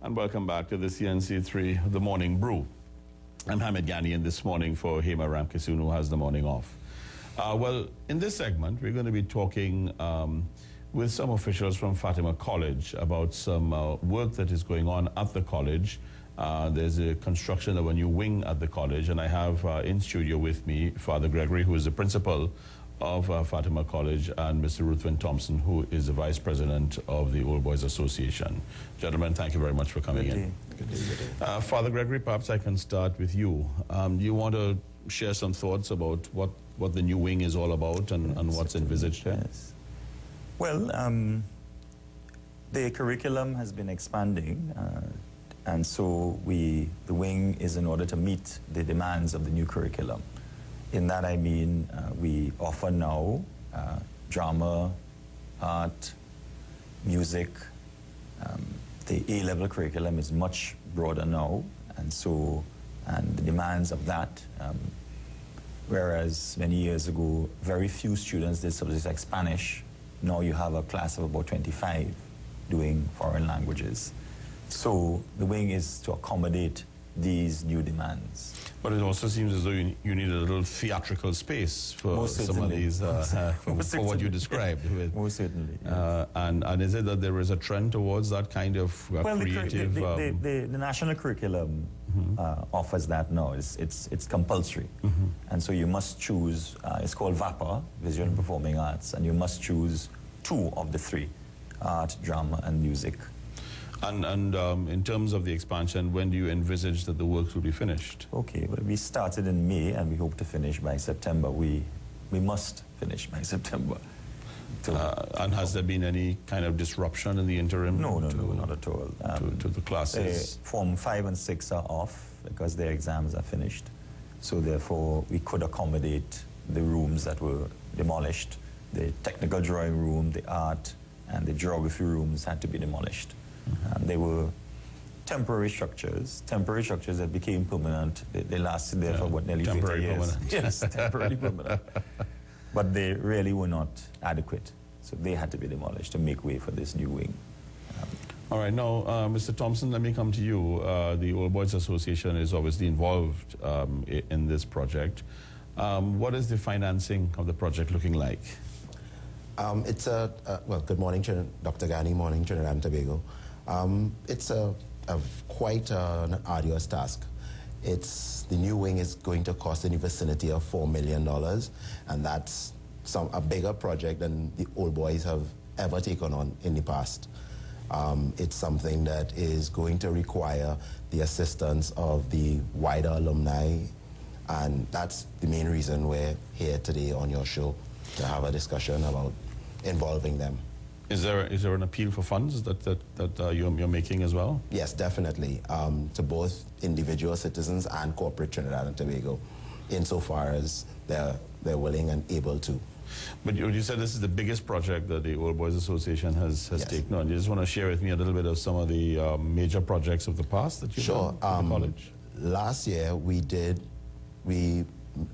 And welcome back to the CNC3, The Morning Brew. I'm Hamid Ghani, this morning for Hema Ramkisoon, who has the morning off. Well, in this segment, we're going to be talking with some officials from Fatima College about some work that is going on at the college. There's a construction of a new wing at the college, and I have in studio with me Father Gregory, who is the principal of Fatima College, and Mr. Ruthven Thompson, who is the vice president of the Old Boys Association. Gentlemen, thank you very much for coming in. Good day. Father Gregory, perhaps I can start with you. Do you want to share some thoughts about what the new wing is all about and what's envisaged there? Yes. Well, the curriculum has been expanding, and so the wing is in order to meet the demands of the new curriculum. In that I mean, we offer now drama, art, music. The A-level curriculum is much broader now, and the demands of that, whereas many years ago, very few students did subjects like Spanish, now you have a class of about 25 doing foreign languages. So the wing is to accommodate these new demands. But it also seems as though you need a little theatrical space for some of these, for what you described. Most certainly. Yes. And is it that there is a trend towards that kind of creative... The national curriculum offers that now. It's compulsory. And so you must choose, it's called VAPA, Visual and Performing Arts, and you must choose two of the three, art, drama, and music. And in terms of the expansion, when do you envisage that the works will be finished? Okay, well, we started in May and we hope to finish by September. We must finish by September. And has there been any kind of disruption in the interim? No, not at all. To the classes? Form 5 and 6 are off because their exams are finished. So therefore, we could accommodate the rooms that were demolished. The technical drawing room, the art, and the geography rooms had to be demolished. They were temporary structures that became permanent. They lasted there for what, nearly 50 years. Permanent. Yes, temporarily permanent. But they really were not adequate. So they had to be demolished to make way for this new wing. All right, now, Mr. Thompson, let me come to you. The Old Boys Association is obviously involved in this project. What is the financing of the project looking like? Well, good morning, Dr. Ghani, morning, Trinidad and Tobago. It's quite an arduous task. The new wing is going to cost in the vicinity of $4 million, and that's a bigger project than the Old Boys have ever taken on in the past. It's something that is going to require the assistance of the wider alumni, and that's the main reason we're here today on your show, to have a discussion about involving them. Is there an appeal for funds that you're making as well? Yes, definitely, to both individual citizens and corporate Trinidad and Tobago, insofar as they're willing and able to. But you said this is the biggest project that the Old Boys Association has taken on. You just want to share with me a little bit of some of the major projects of the past that you've done at the college? Last year we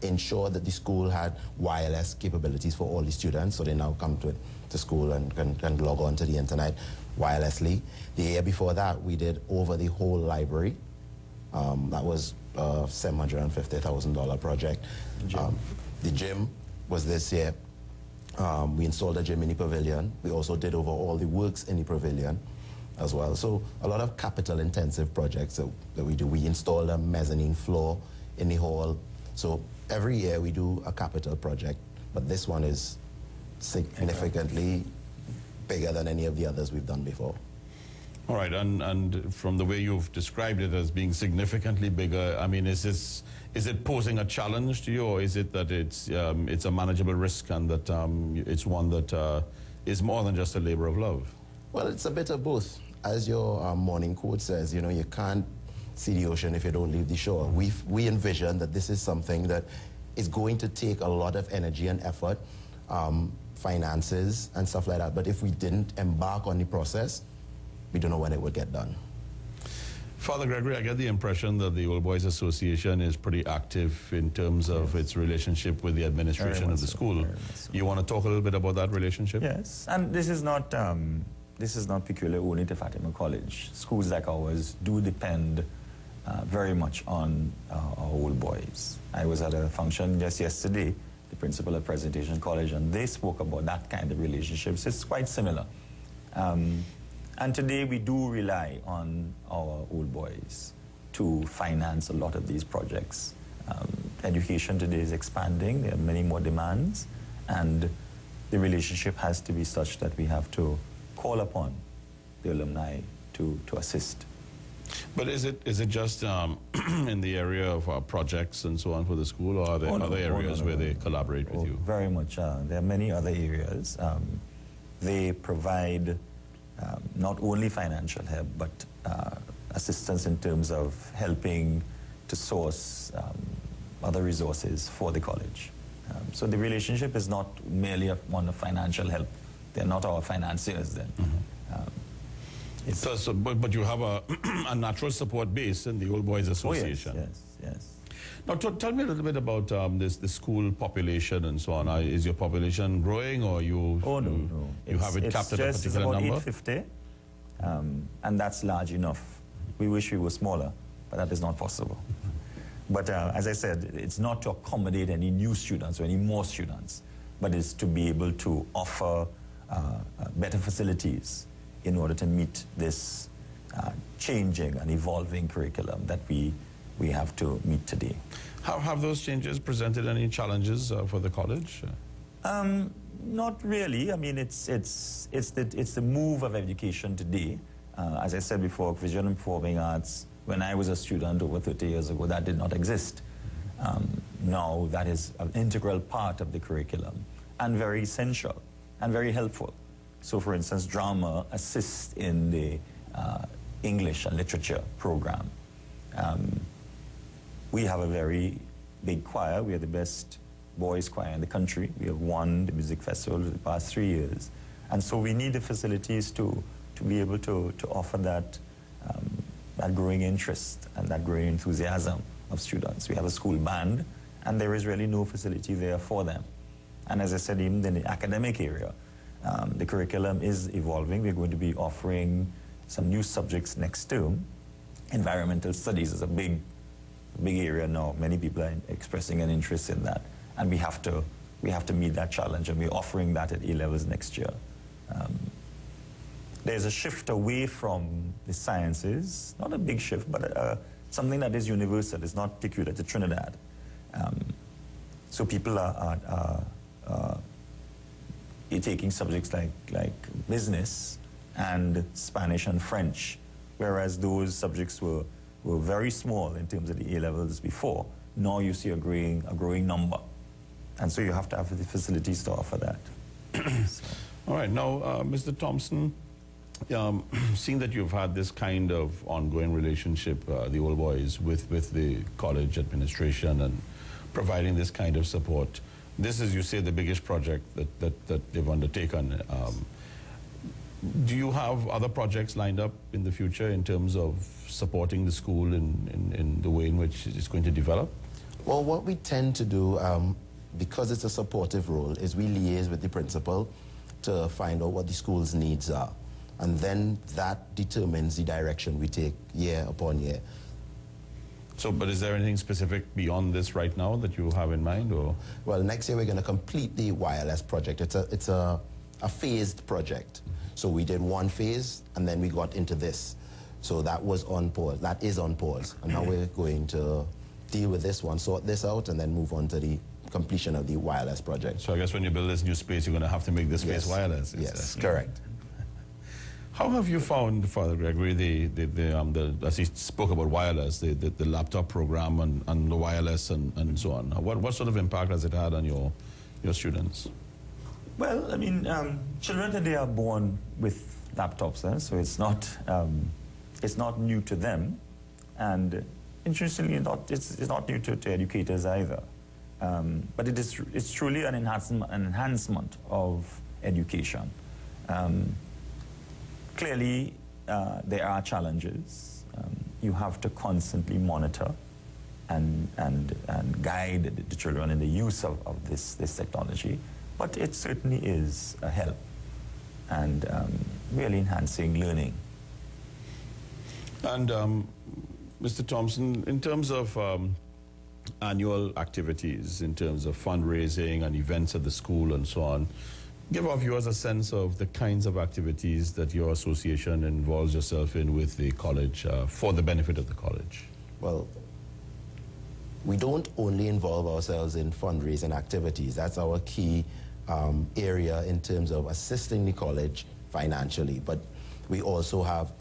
ensured that the school had wireless capabilities for all the students, so they now come to school and can log on to the internet wirelessly. The year before that, we did over the whole library. That was a $750,000 project. The gym was this year. We installed a gym in the pavilion. We also did over all the works in the pavilion as well. So a lot of capital-intensive projects that we do. We installed a mezzanine floor in the hall. So every year we do a capital project, but this one is significantly bigger than any of the others we've done before. All right, and from the way you've described it as being significantly bigger, I mean, is it posing a challenge to you, or is it that it's a manageable risk and that it's one that is more than just a labor of love? Well, it's a bit of both. As your morning quote says, you know, you can't see the ocean if you don't leave the shore. We envision that this is something that is going to take a lot of energy and effort, finances and stuff like that. But if we didn't embark on the process, we don't know when it would get done. Father Gregory, I get the impression that the Old Boys Association is pretty active in terms of its relationship with the administration of the school. You want to talk a little bit about that relationship? Yes, and this is not this is not peculiar only to Fatima College. Schools like ours do depend very much on our old boys. I was at a function just yesterday, the principal of Presentation College, and they spoke about that kind of relationships. It's quite similar. And today we do rely on our old boys to finance a lot of these projects. Education today is expanding, there are many more demands, and the relationship has to be such that we have to call upon the alumni to assist. But is it just in the area of projects and so on for the school, or are there other areas where they collaborate with you? Very much. There are many other areas. They provide not only financial help, but assistance in terms of helping to source other resources for the college. So the relationship is not merely one of financial help. They're not our financiers then. But you have a natural support base in the Old Boys Association. Oh, yes. Now, tell me a little bit about the school population and so on. Is your population growing, or you? Oh, no. You have it capped at a particular number? It's about 850, and that's large enough. We wish we were smaller, but that is not possible. But as I said, it's not to accommodate any new students or any more students, but it's to be able to offer better facilities in order to meet this changing and evolving curriculum that we have to meet today. How have those changes presented any challenges for the college? Not really. I mean, it's the move of education today. As I said before, visual and performing arts, when I was a student over 30 years ago, that did not exist. Now that is an integral part of the curriculum and very essential and very helpful. So for instance, drama assists in the English and literature program. We have a very big choir. We are the best boys choir in the country. We have won the music festival for the past 3 years. And so we need the facilities to be able to offer that growing interest and that growing enthusiasm of students. We have a school band, and there is really no facility there for them. And as I said, even in the academic area, the curriculum is evolving. We're going to be offering some new subjects next term. Environmental studies is a big area now. Many people are expressing an interest in that, and we have to meet that challenge, and we're offering that at A-levels next year. There's a shift away from the sciences, not a big shift, but something that is universal. It's not peculiar to Trinidad. So people are taking subjects like business and Spanish and French, whereas those subjects were very small in terms of the A-levels before. Now you see a growing number. And so you have to have the facilities to offer that. All right. Now, Mr. Thompson, seeing that you've had this kind of ongoing relationship, the Old Boys, with the college administration and providing this kind of support, this is, you say, the biggest project that they've undertaken. Do you have other projects lined up in the future in terms of supporting the school in the way in which it's going to develop? Well, what we tend to do, because it's a supportive role, is we liaise with the principal to find out what the school's needs are. And then that determines the direction we take year upon year. So, but is there anything specific beyond this right now that you have in mind, or? Well, next year we're going to complete the wireless project. It's a phased project. So we did one phase, and then we got into this. So that was on pause. That is on pause. And now we're going to deal with this one, sort this out, and then move on to the completion of the wireless project. So I guess when you build this new space, you're going to have to make this space wireless. Yes, correct. How have you found, Father Gregory, as he spoke about wireless, the laptop program and the wireless and so on? What sort of impact has it had on your students? Well, I mean, children today are born with laptops, so it's not new to them, and interestingly, it's not new to educators either. But it's truly an enhancement of education. Clearly, there are challenges. You have to constantly monitor and guide the children in the use of this technology. But it certainly is a help. And really enhancing learning. And Mr. Thompson, in terms of annual activities, in terms of fundraising and events at the school and so on, give our viewers a sense of the kinds of activities that your association involves yourself in with the college for the benefit of the college. Well, we don't only involve ourselves in fundraising activities. That's our key area in terms of assisting the college financially. But we also have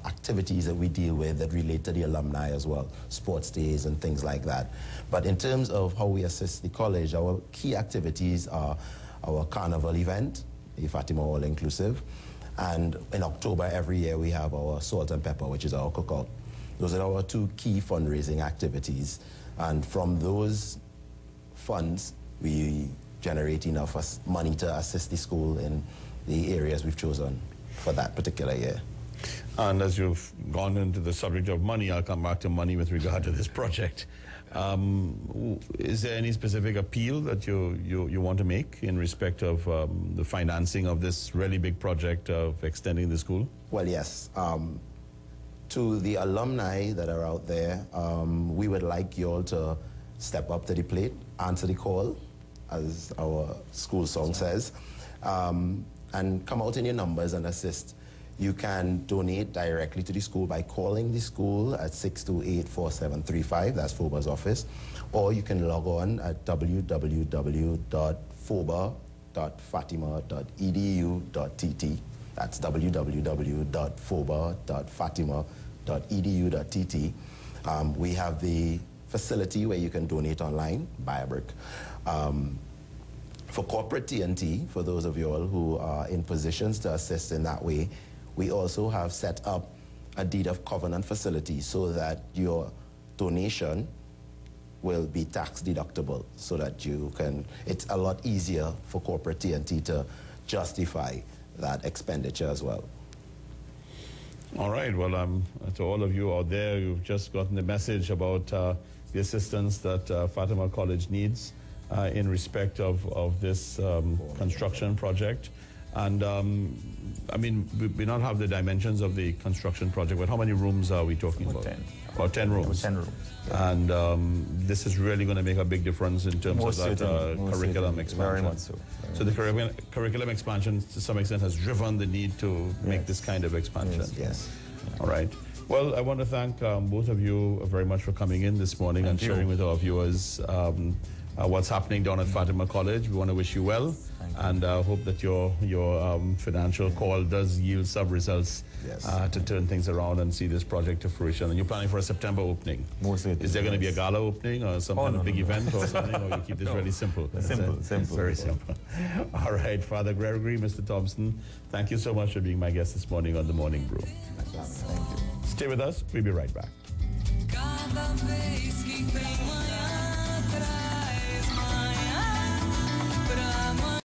activities that we deal with that relate to the alumni as well, sports days and things like that. But in terms of how we assist the college, our key activities are our carnival event, the Fatima All-Inclusive, and in October every year we have our Salt and Pepper, which is our cookout. Those are our two key fundraising activities, and from those funds we generate enough money to assist the school in the areas we've chosen for that particular year. And as you've gone into the subject of money, I'll come back to money with regard to this project. Is there any specific appeal that you want to make in respect of the financing of this really big project of extending the school? Well, yes. To the alumni that are out there, we would like you all to step up to the plate, answer the call, as our school song says, and come out in your numbers and assist. You can donate directly to the school by calling the school at 628-4735, that's FOBA's office, or you can log on at www.foba.fatima.edu.tt. That's www.foba.fatima.edu.tt. We have the facility where you can donate online, buy a brick. For corporate TNT, for those of you all who are in positions to assist in that way, we also have set up a deed of covenant facility so that your donation will be tax deductible, so that you can, it's a lot easier for corporate TNT to justify that expenditure as well. All right, well, to all of you out there, you've just gotten the message about the assistance that Fatima College needs in respect of this construction project. And I mean, we not have the dimensions of the construction project, but how many rooms are we talking about? 10. About 10 rooms. 10 rooms. Yeah. And this is really going to make a big difference in terms of that curriculum expansion. Very much so. So the curriculum expansion, to some extent, has driven the need to make this kind of expansion. Yes. All right. Well, I want to thank both of you very much for coming in this morning and sharing with our viewers what's happening down at Fatima College. We want to wish you well, and hope that your financial call does yield some results to turn things around and see this project to fruition. And you're planning for a September opening. Is there going to be a gala opening or some kind of big event or something, or you keep this really simple? Simple. Very simple. All right, Father Gregory, Mr. Thompson, thank you so much for being my guest this morning on The Morning Brew. Thank you. Stay with us. We'll be right back. Cada vez que tenho a atrás,